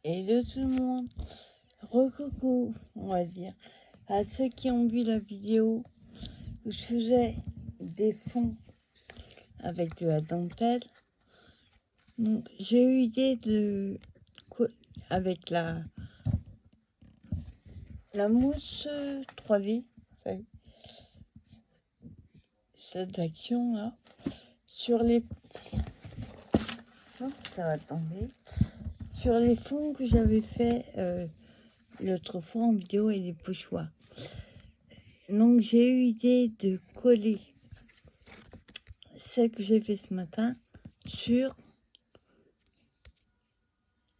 Hello tout le monde, recoucou, on va dire, à ceux qui ont vu la vidéo où je faisais des fonds avec de la dentelle. Donc, j'ai eu l'idée de, avec la mousse 3D, cette action là, sur les... Oh, ça va tomber. Sur les fonds que j'avais fait l'autre fois en vidéo et les pochoirs. Donc j'ai eu l'idée de coller ce que j'ai fait ce matin sur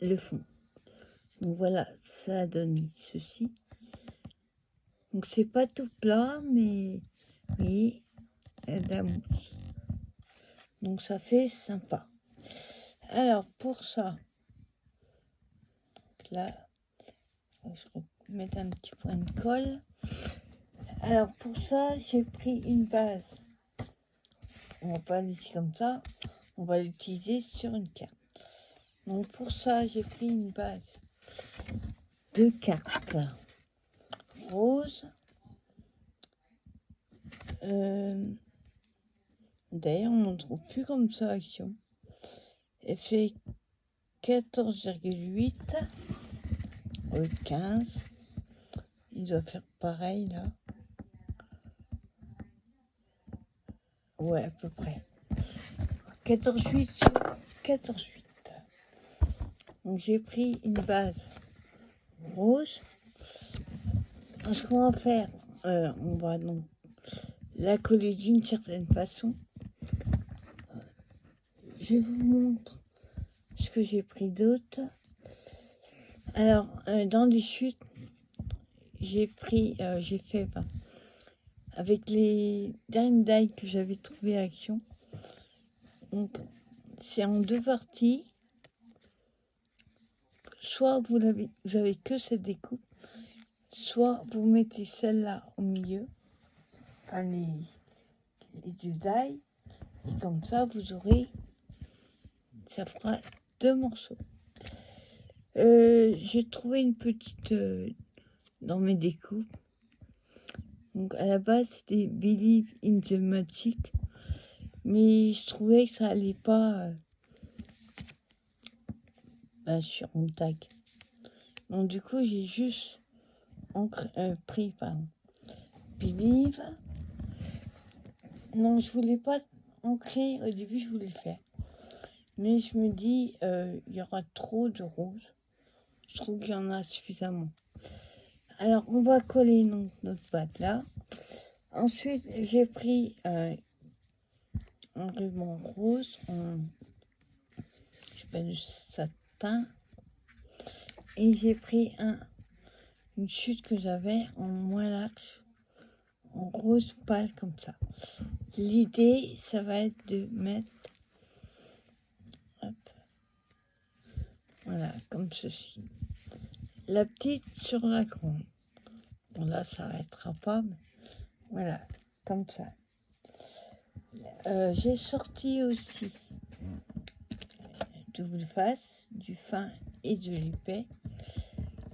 le fond. Donc voilà, ça a donné ceci. Donc c'est pas tout plat, mais oui, de la mousse. Donc ça fait sympa. Alors pour ça, là, je vais mettre un petit point de colle. Alors pour ça, j'ai pris une base. On va pas l'utiliser comme ça, on va l'utiliser sur une carte. Donc pour ça, j'ai pris une base de cartes rose. D'ailleurs, on n'en trouve plus comme ça, Action. Elle fait 14,8 au 15. Il doit faire pareil là. Ouais, à peu près. 14,8 sur 14,8. Donc j'ai pris une base rose. Ce qu'on va faire, on va donc la coller d'une certaine façon. Je vous montre ce que j'ai pris d'autre. Alors, dans les chutes, j'ai fait avec les dernières dailles que j'avais trouvées à Action. Donc, c'est en deux parties. Soit vous avez que cette découpe, soit vous mettez celle-là au milieu, enfin les deux dailles, et comme ça vous aurez, ça fera deux morceaux. J'ai trouvé une petite dans mes découpes. Donc à la base c'était Believe in the Magic, mais je trouvais que ça allait pas sur mon tag. Donc du coup j'ai juste pris Believe. Non, je voulais pas ancrer, au début je voulais le faire, mais je me dis il y aura trop de rose. Je trouve qu'il y en a suffisamment. Alors on va coller donc notre pâte là. Ensuite j'ai pris un ruban rose de satin, et j'ai pris une chute que j'avais en moins large, en rose pâle comme ça. L'idée, ça va être de mettre, hop, voilà, comme ceci, la petite sur la grande. Bon là, ça n'arrêtera pas, mais voilà, comme ça. J'ai sorti aussi double face, du fin et de l'épais,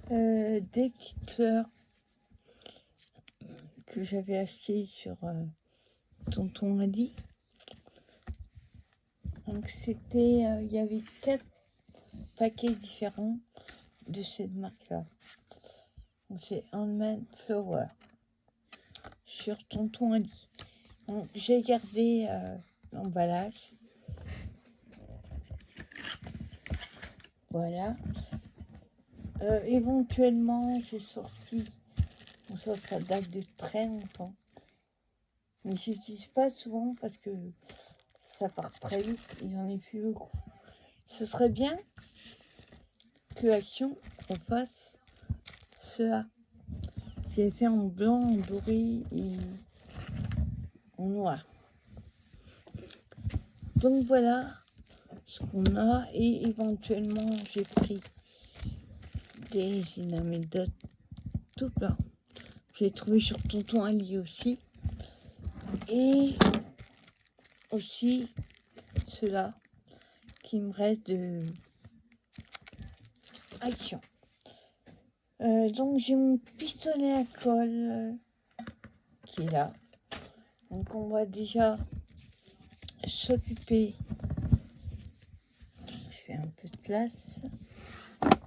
des petites fleurs que j'avais achetées sur Tonton Ali. Donc c'était, il y avait 4 paquets différents de cette marque-là. Donc c'est Handmade Flower sur Tonton Ali. Donc j'ai gardé l'emballage. Voilà. Éventuellement j'ai sorti, bon ça date de très longtemps, mais j'utilise pas souvent parce que ça part très vite, il y en a plus beaucoup. Ce serait bien que Action refasse cela. J'ai fait en blanc, en doré et en noir. Donc voilà ce qu'on a, et éventuellement j'ai pris des inamédotes tout plein. J'ai trouvé sur Tonton Ali aussi. Et aussi ceux-là qui me reste de action. Donc j'ai mon pistolet à colle qui est là. Donc on va déjà s'occuper. Je fais un peu de place.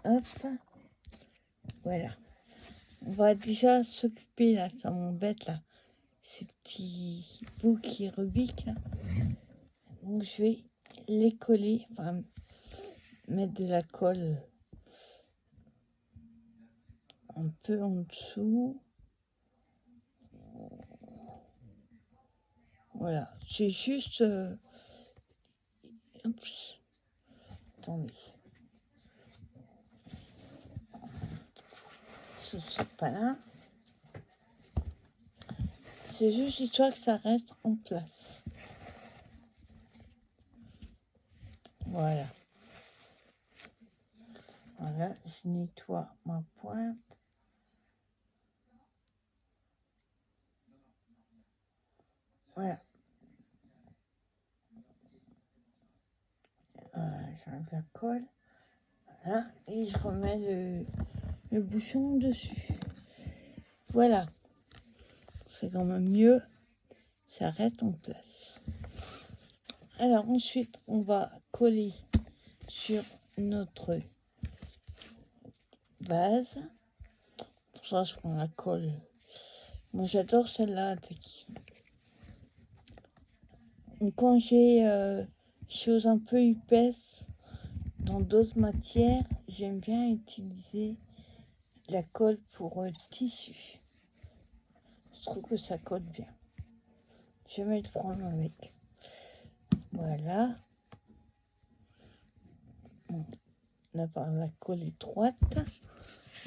Hop. Voilà. On va déjà s'occuper là, ça m'embête là. Ces petits bouts qui rebiquent. Donc je vais les coller, enfin mettre de la colle un peu en dessous. Voilà, c'est juste... Oups. Attendez. Ce n'est pas là. C'est juste histoire que ça reste en place. Voilà. Voilà, je nettoie ma pointe. Voilà. J'enlève la colle. Voilà. Et je remets le bouchon dessus. Voilà. C'est quand même mieux. Ça reste en place. Alors ensuite, on va coller sur notre base. Pour ça, je prends la colle. Moi, j'adore celle-là. Quand j'ai choses un peu épaisses dans d'autres matières, j'aime bien utiliser la colle pour tissu. Je trouve que ça colle bien. Je vais le prendre avec. Voilà. On a par la colle étroite.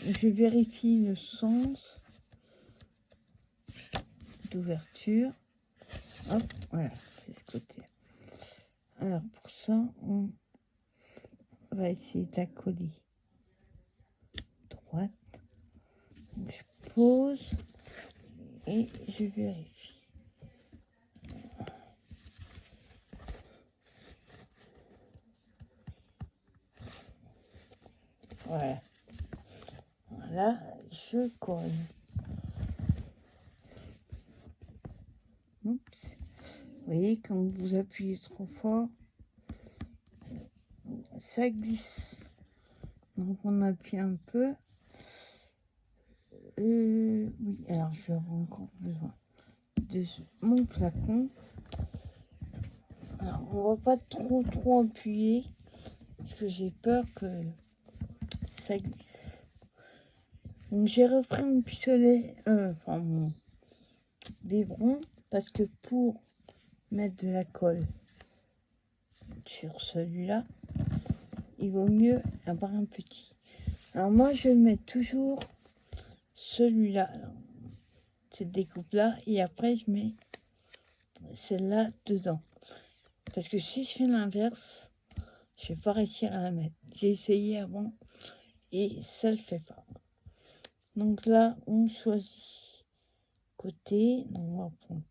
Je vérifie le sens d'ouverture. Hop, voilà, c'est ce côté. Alors pour ça, on va essayer de la coller droite. Donc, je pose et je vérifie. Voilà. Voilà, je colle. Oups. Vous voyez, quand vous appuyez trop fort, ça glisse. Donc on appuie un peu. Oui, alors je vais avoir encore besoin de mon flacon. Alors on va pas trop appuyer parce que j'ai peur que ça glisse. Donc j'ai repris mon pistolet, enfin mon biberon, parce que pour mettre de la colle sur celui-là, il vaut mieux avoir un petit. Alors moi je mets toujours celui-là, cette découpe-là, et après je mets celle-là dedans. Parce que si je fais l'inverse, je vais pas réussir à la mettre. J'ai essayé avant et ça le fait pas. Donc là, on choisit côté. Donc on va prendre.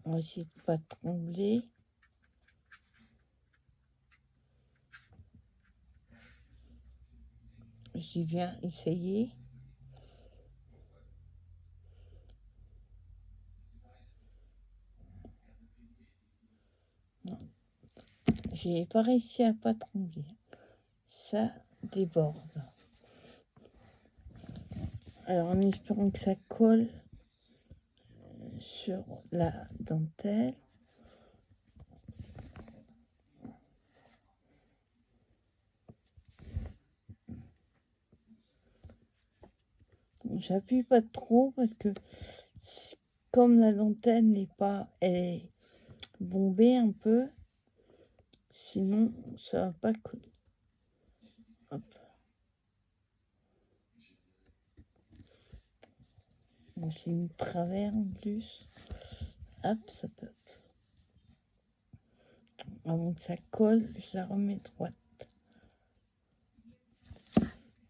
On va essayer de pas trembler. J'y viens essayer. Non. J'ai pas réussi à pas trembler. Ça déborde. Alors en espérant que ça colle sur la dentelle. J'appuie pas trop parce que comme la dentelle n'est pas, elle est bombée un peu, sinon ça va pas coller. Hop. Bon, j'ai mis travers en plus. Hop, ça peut. Avant que ça colle, je la remets droite.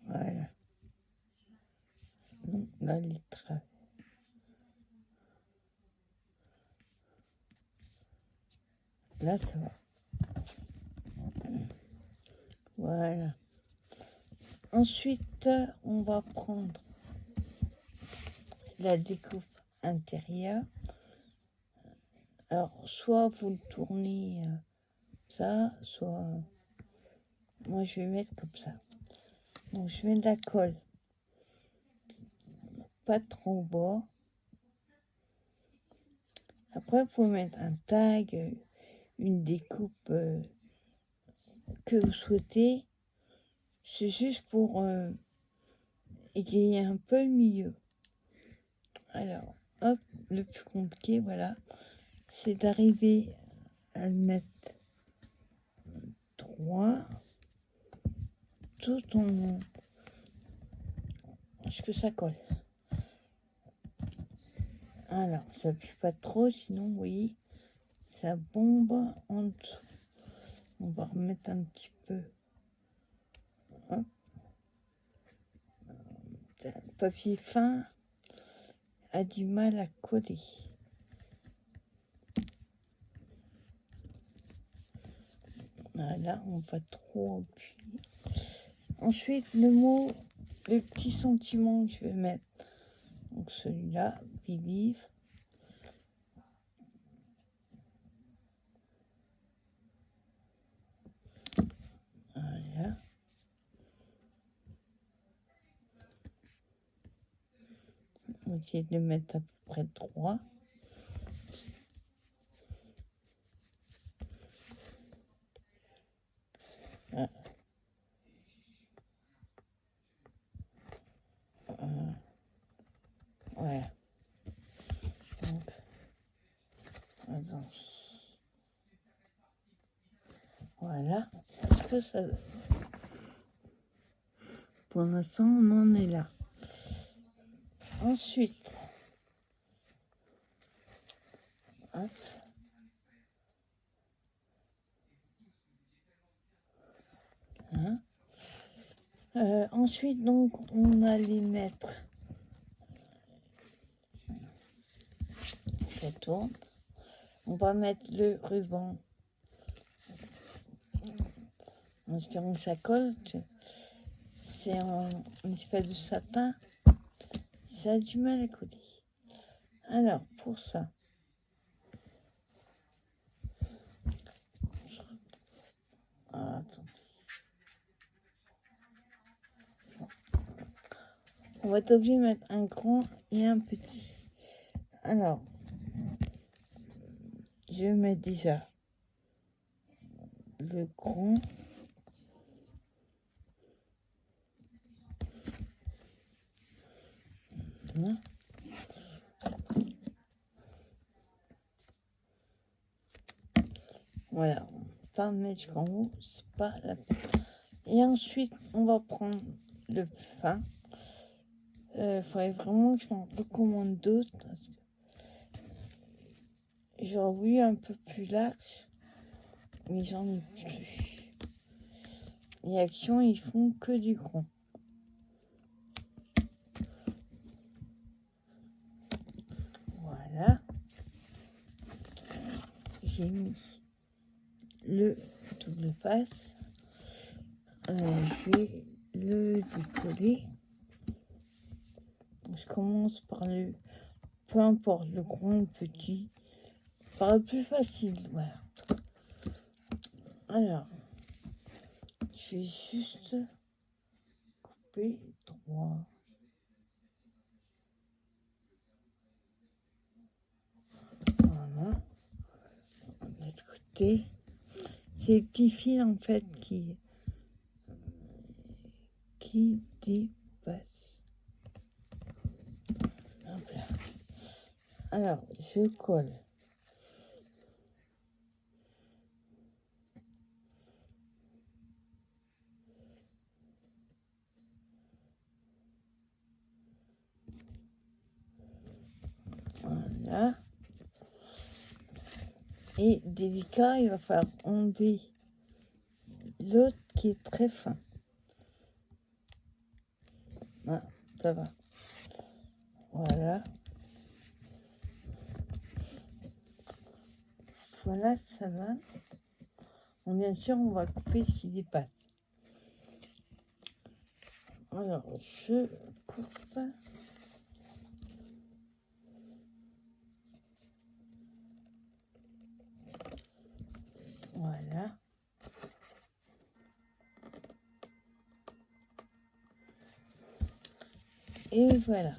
Voilà. Donc là, les travers. Là, ça va. Voilà. Ensuite, on va prendre la découpe intérieure. Alors, soit vous le tournez ça, soit... Moi, je vais mettre comme ça. Donc, je mets de la colle. Pas trop bas. Après, vous pouvez mettre un tag, une découpe que vous souhaitez. C'est juste pour égayer un peu le milieu. Alors, hop, le plus compliqué, voilà, c'est d'arriver à le mettre droit tout en... Parce que ça colle. Alors, ça pue pas trop, sinon, vous voyez, ça bombe en dessous. On va remettre un petit peu. Hop. Le papier fin a du mal à coller. Voilà, on va trop appuyer. Ensuite, le petit sentiment que je vais mettre. Donc celui-là, Believe. Voilà. On va essayer de le mettre à peu près droit. Voilà. Voilà. Donc, attends. Voilà. Est-ce que ça... Pour l'instant, on en est là. Ensuite, hop. Hein. Ensuite, donc, on va les mettre. Je tourne. On va mettre le ruban. En espérant que ça colle. C'est en une espèce de satin. Ça a du mal à coller. Alors, pour ça, attends. On va être obligé de mettre un grand et un petit. Alors, je mets déjà le grand. Voilà. Voilà, on va pas mettre jusqu'en haut, c'est pas la peine. Et ensuite, on va prendre le fin. Il faudrait vraiment que je m'en recommande d'autres. Parce que j'aurais voulu un peu plus large, mais j'en ai plus. Les actions, ils font que du grand. Voilà. J'ai mis le double face. Je vais le décoller. Je commence par le... Peu importe, le grand ou le petit. Par le plus facile, voilà. Alors, je vais juste couper droit. Voilà. De l'autre côté. C'est les petits fils en fait qui dépassent. Voilà. Alors, je colle. Voilà. Et délicat, il va falloir enlever l'autre qui est très fin. Voilà, ça va. Voilà. Voilà, ça va. Bon, bien sûr, on va couper ce qui dépasse. Alors, je coupe. Voilà. Et voilà.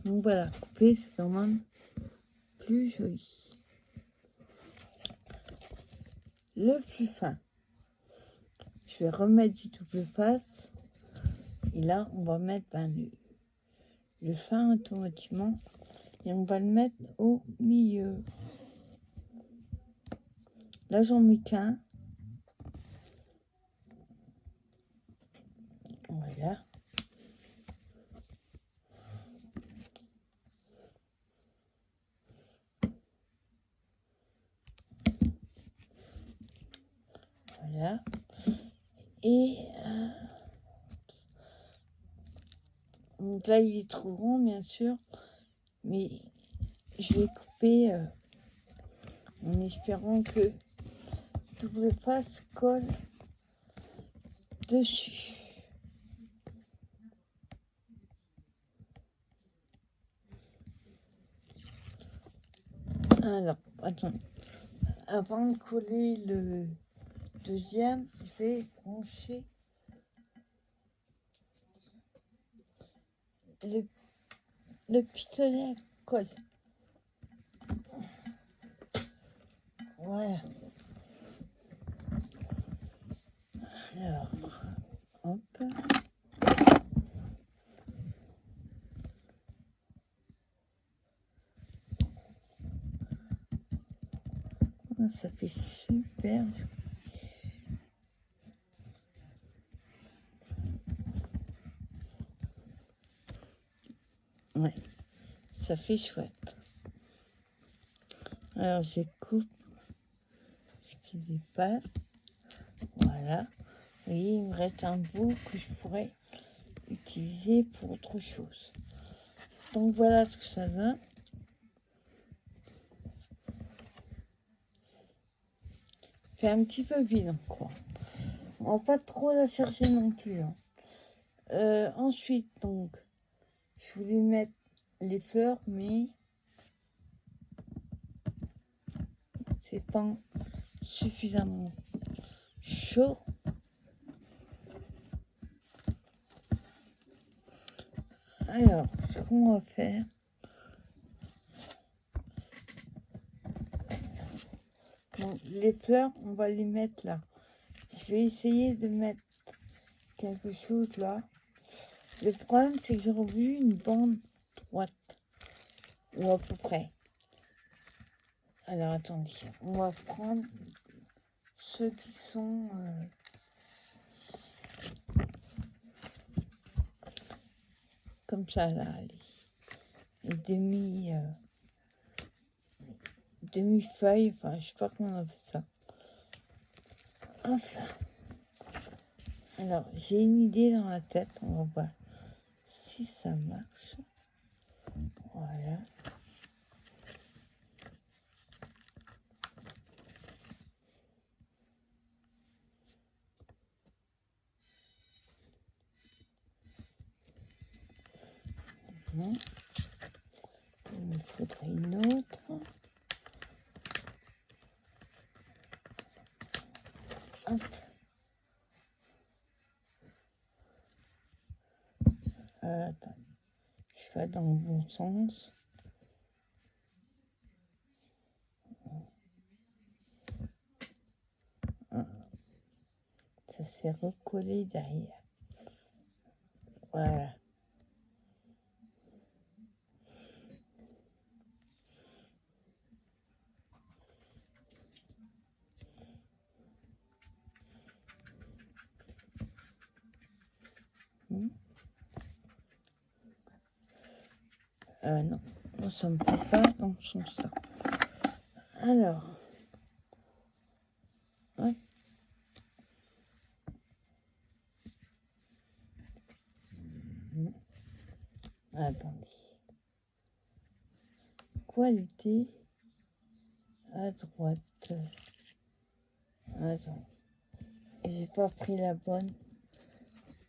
Donc voilà, couper, c'est quand même plus joli. Le plus fin. Je vais remettre du double face. Et là, on va mettre le fin automatiquement. Et on va le mettre au milieu. Là, j'en mets qu'un. Voilà. Voilà. Et donc là, il est trop grand, bien sûr. Mais je vais couper en espérant que double face colle dessus. Alors, attends. Avant de coller le deuxième, je vais brancher le pistolet à colle. Voilà. Alors, hop. Ça fait super. Ouais, ça fait chouette. Alors, je coupe ce qui dépasse. Voilà. Vous voyez, il me reste un bout que je pourrais utiliser pour autre chose. Donc, voilà ce que ça donne. C'est un petit peu vide, quoi. On va pas trop la chercher non plus. Hein. Ensuite, donc, je voulais mettre les fleurs, mais c'est pas suffisamment chaud. Alors, ce qu'on va faire, donc, les fleurs, on va les mettre là. Je vais essayer de mettre quelque chose là. Le problème, c'est que j'aurais voulu une bande droite, ou à peu près. Alors, attendez, on va prendre ceux qui sont comme ça, là, les demi-feuilles, enfin, je sais pas comment on appelle ça. Enfin. Alors, j'ai une idée dans la tête, on va voir si ça marche. Voilà. Non. Il me faudrait une autre. Hop. Attends. Je fais dans le bon sens. Ça s'est recollé derrière. Voilà. Non, ça me plaît pas dans ce sens-là. Alors, hop. Attendez. Qualité à droite. Attends. J'ai pas pris la bonne.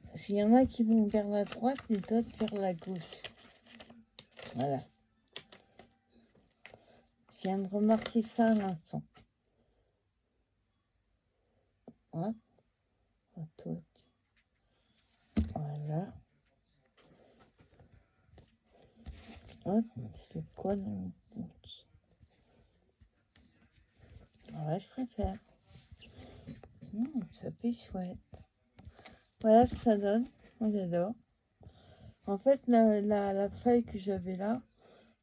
Parce qu'il y en a qui vont vers la droite et d'autres vers la gauche. Voilà. Je viens de remarquer ça à l'instant. Hop. Voilà. Hop. C'est quoi dans mon compte? Ouais, je préfère. Ça fait chouette. Voilà ce que ça donne. Moi, j'adore. En fait, la feuille que j'avais là,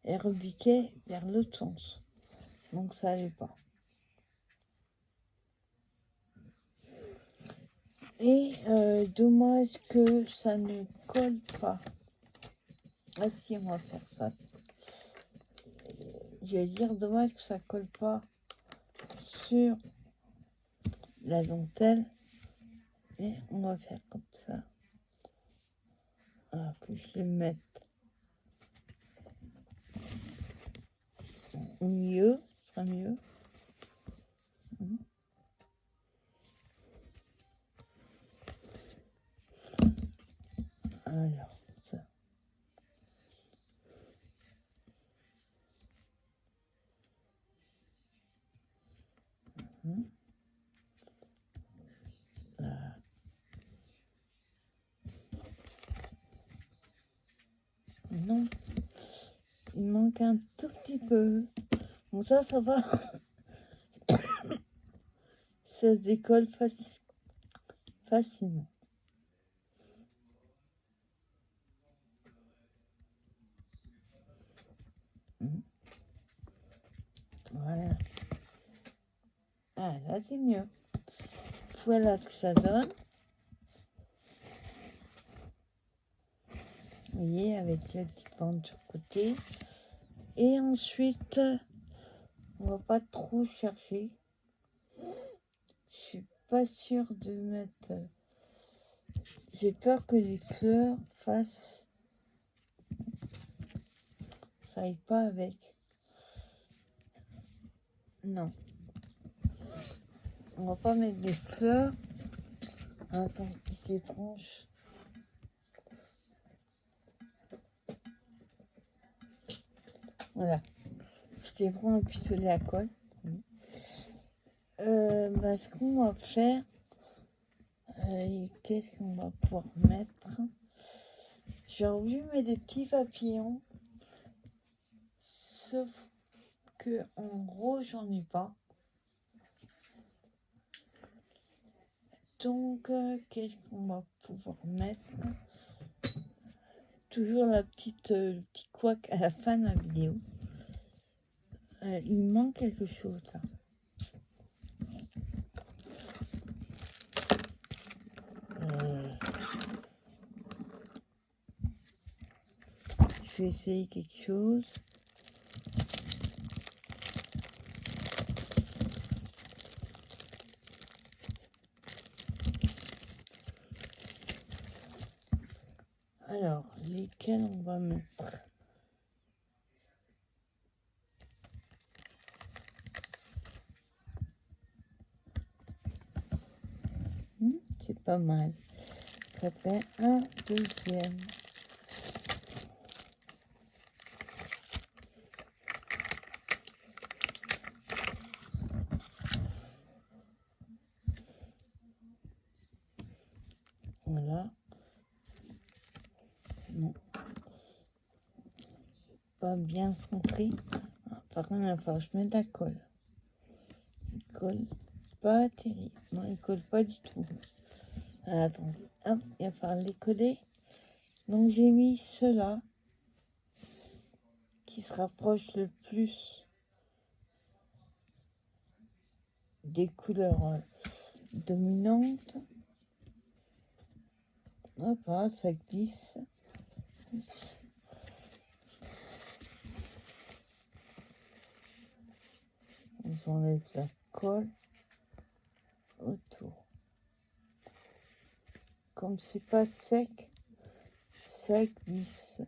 elle rebiquait vers l'autre sens. Donc, ça allait pas. Et dommage que ça ne colle pas. Ah si, on va faire ça. Je vais dire dommage que ça colle pas sur la dentelle. Et on va faire comme ça. Alors que je le mette au milieu, ce sera mieux. Alors, ça. Là. Non, il manque un tout petit peu. Bon, ça va. Ça se décolle facilement. Voilà. Ah, là, c'est mieux. Voilà ce que ça donne. Vous voyez, avec la petite bande sur le côté. Et ensuite, on va pas trop chercher. Je suis pas sûre de mettre... J'ai peur que les fleurs fassent... Ça aille pas avec. Non. On va pas mettre des fleurs. Attends, c'est étrange. Voilà. Je vais prendre un pistolet à colle. Ce qu'on va faire, qu'est-ce qu'on va pouvoir mettre? J'ai envie de mettre des petits papillons, sauf que en gros, j'en ai pas. Donc, qu'est-ce qu'on va pouvoir mettre? Toujours le petit couac à la fin de la vidéo. Il manque quelque chose là. Je vais essayer quelque chose. Alors, lesquels on va mettre? C'est pas mal. Ça fait un deuxième. Voilà. Bon. Pas bien centré. Par contre, il va falloir que je mette la colle. Il colle pas terrible. Non, il colle pas du tout. Alors, attendez. Hop, il va falloir les coller. Donc, j'ai mis ceux-là qui se rapprochent le plus des couleurs dominantes. Hop, là, ça glisse. On enlève la colle autour. Comme c'est pas sec, ça glisse.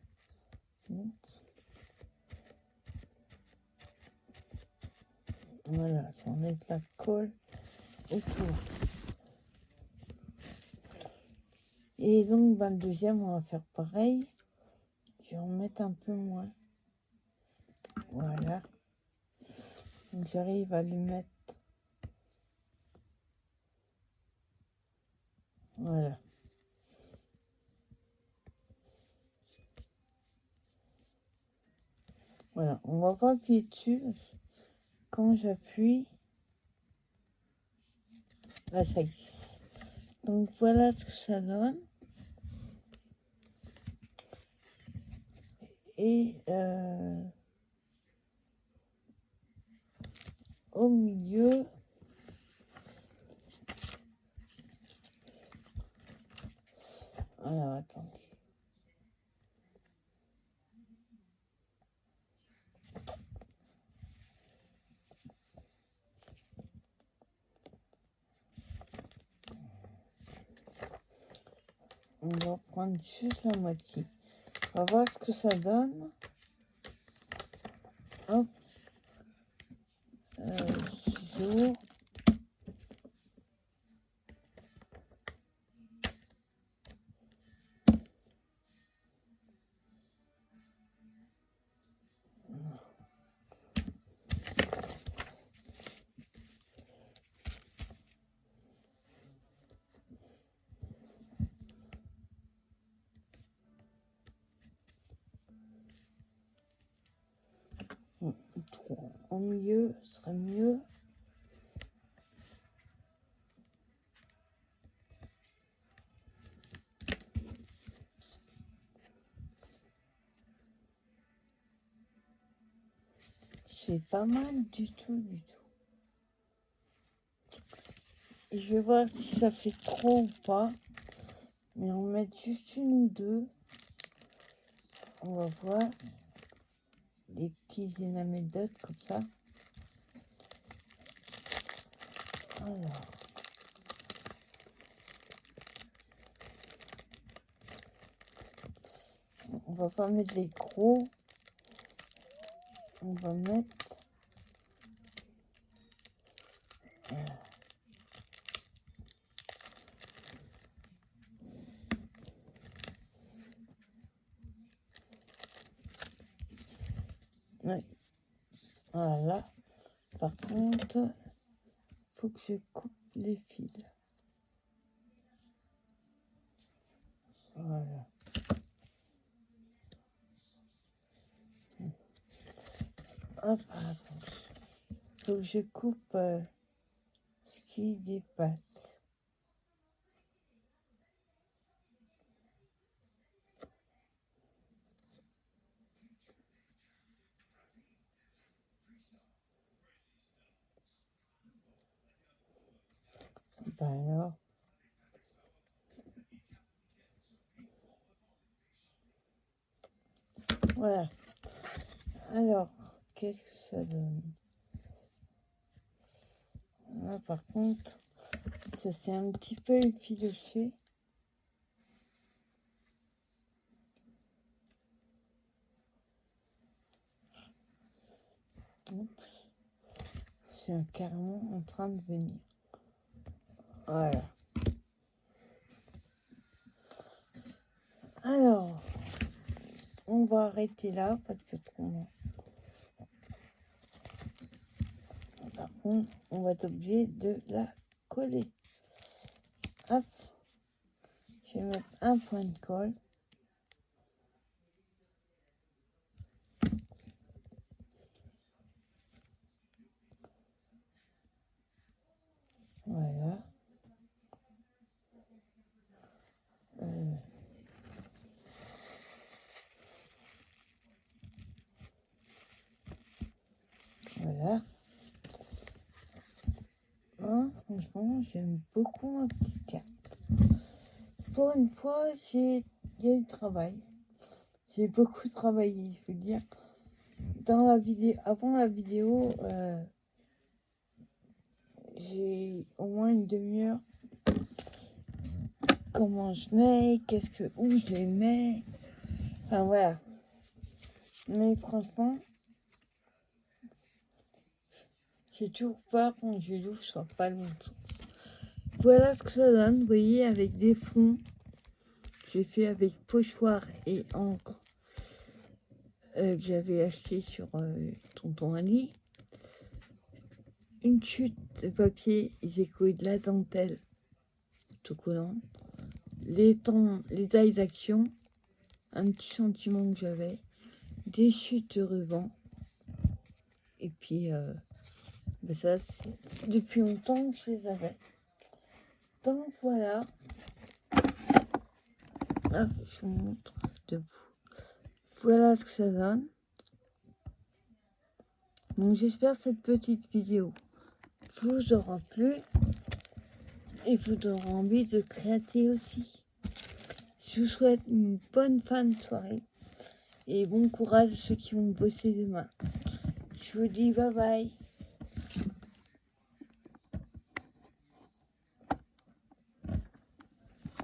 Voilà, j'enlève la colle autour. Et donc, le deuxième, on va faire pareil. Je vais en mettre un peu moins. Voilà. Donc, j'arrive à lui mettre. Voilà. Voilà. On va pas appuyer dessus. Quand j'appuie, là, ça glisse. Donc, voilà ce que ça donne. Et au milieu, alors attendez, on va prendre juste la moitié, on va voir ce que ça donne. Hop, ciseaux. Au milieu, ce serait mieux. C'est pas mal du tout. Et je vais voir si ça fait trop ou pas. Mais on va mettre juste une ou deux. On va voir. Des petits énamédotes comme ça. Alors. On va pas mettre les gros. On va mettre. Ouais. Voilà. Par contre, faut que je coupe les fils. Voilà. Hop, attends. Faut que je coupe ce qui dépasse. Ben alors. Voilà. Alors, qu'est-ce que ça donne? Là, par contre, ça s'est un petit peu effiloché. Oups. C'est carrément en train de venir. Voilà. Alors, on va arrêter là parce que trop long. Par contre, on va être obligé de la coller. Hop. Je vais mettre un point de colle. Voilà. Voilà. Franchement, j'aime beaucoup ma petite carte. Pour une fois, il y a du travail. J'ai beaucoup travaillé, je veux dire. Dans la vidéo, avant la vidéo, j'ai au moins une demi-heure. Comment je mets, où je les mets. Enfin voilà. Mais franchement, j'ai toujours peur quand je l'ouvre, soit pas longtemps. voilà ce que ça donne, vous voyez, avec des fonds. J'ai fait avec pochoir et encre que j'avais acheté sur Tonton Ali. Une chute de papier, j'ai collé de la dentelle autocollante. Les tailles d'action, un petit sentiment que j'avais, des chutes de ruban. Et puis, ça, c'est depuis longtemps que je les avais. Donc voilà. Hop, je vous montre debout. Voilà ce que ça donne. Donc j'espère que cette petite vidéo vous aura plu et vous donnera envie de créer aussi. Je vous souhaite une bonne fin de soirée et bon courage à ceux qui vont bosser demain. Je vous dis bye bye.